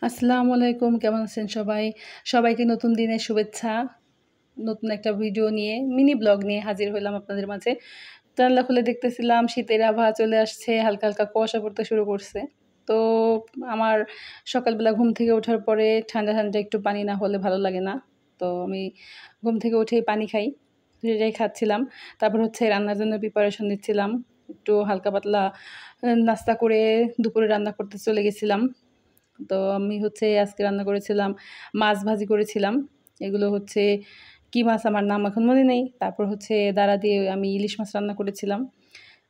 আসসালামু আলাইকুম, কেমন আছেন সবাই? সবাইকে নতুন দিনের শুভেচ্ছা। নতুন একটা ভিডিও নিয়ে মিনি ব্লগ নিয়ে হাজির হলাম আপনাদের মাঝে। জানালা খুলে দেখতেছিলাম শীতের আবহাওয়া চলে আসছে, হালকা, হালকা কুয়াশা পড়তে শুরু করছে। তো আমার সকালবেলা ঘুম থেকে ওঠার পরে ঠান্ডা, ঠান্ডা একটু পানি না হলে ভালো লাগে না। তো আমি ঘুম থেকে উঠেই পানি খাই। সেটাই খাচ্ছিলাম। তারপর হচ্ছে রান্নার জন্য প্রিপারেশন নিচ্ছিলাম। একটু হালকা পাতলা নাস্তা করে দুপুরে রান্না করতে চলে গেছিলাম। তো আমি হচ্ছে আজকে রান্না করেছিলাম, মাছ ভাজি করেছিলাম। এগুলো হচ্ছে কি মাছ আমার নাম এখন মনে নেই। তারপর হচ্ছে দাঁড়া দিয়ে আমি ইলিশ মাছ রান্না করেছিলাম।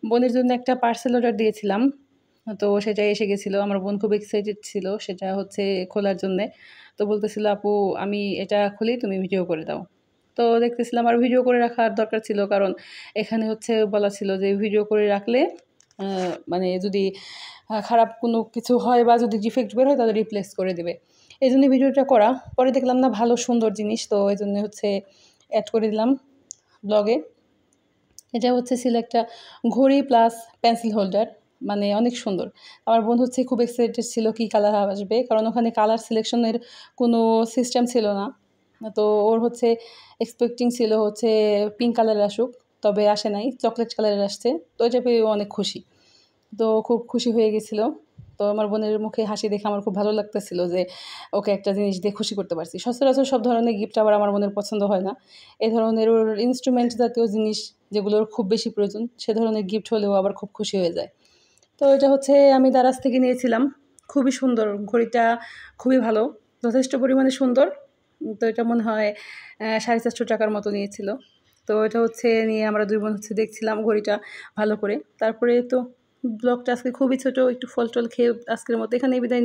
বোনের জন্য একটা পার্সেল অর্ডার দিয়েছিলাম। তো সেটাই এসে গেছিলো। আমার বোন খুব এক্সাইটেড ছিল সেটা হচ্ছে খোলার জন্যে। তো বলতেছিল, "আপু আমি এটা খুলি, তুমি ভিডিও করে দাও।" তো দেখতেছিলাম আর ভিডিও করে রাখার দরকার ছিল। কারণ এখানে হচ্ছে বলা ছিল যে ভিডিও করে রাখলে মানে যদি খারাপ কোনো কিছু হয় বা যদি ডিফেক্ট বের হয় তাহলে রিপ্লেস করে দেবে। এজন্যই ভিডিওটা করা। পরে দেখলাম না ভালো সুন্দর জিনিস, তো এজন্য হচ্ছে এড করে দিলাম ব্লগে। এটা হচ্ছে ছিল একটা ঘড়ি প্লাস পেন্সিল হোল্ডার, মানে অনেক সুন্দর। আমার বোন হচ্ছে খুব এক্সাইটেড ছিল কী কালার আসবে, কারণ ওখানে কালার সিলেকশনের কোনো সিস্টেম ছিল না। তো ওর হচ্ছে এক্সপেক্টিং ছিল হচ্ছে পিঙ্ক কালারের আসুক, তবে আসে নাই, চকলেট কালারের আসছে। তো এটা পেয়ে ও অনেক খুশি। তো খুব খুশি হয়ে গেছিলো। তো আমার বোনের মুখে হাসি দেখে আমার খুব ভালো লাগতেছিল যে ওকে একটা জিনিস দিয়ে খুশি করতে পারছি। সচরাচর সব ধরনের গিফট আবার আমার বোনের পছন্দ হয় না। এ ধরনের ওর ইনস্ট্রুমেন্ট জাতীয় জিনিস যেগুলোর খুব বেশি প্রয়োজন, সে ধরনের গিফট হলেও আবার খুব খুশি হয়ে যায়। তো এটা হচ্ছে আমি দারাজ থেকে নিয়েছিলাম। খুবই সুন্দর ঘড়িটা, খুবই ভালো, যথেষ্ট পরিমাণে সুন্দর। তো এটা মনে হয় ৳450 মতো নিয়েছিল। তো এটা হচ্ছে নিয়ে আমরা ২ বোন হচ্ছে দেখছিলাম ঘড়িটা ভালো করে। তারপরে তো ব্লগটা আজকে খুবই ছোট, একটু ফল-টল খেয়ে আজকের মতো এখানেই বিদায়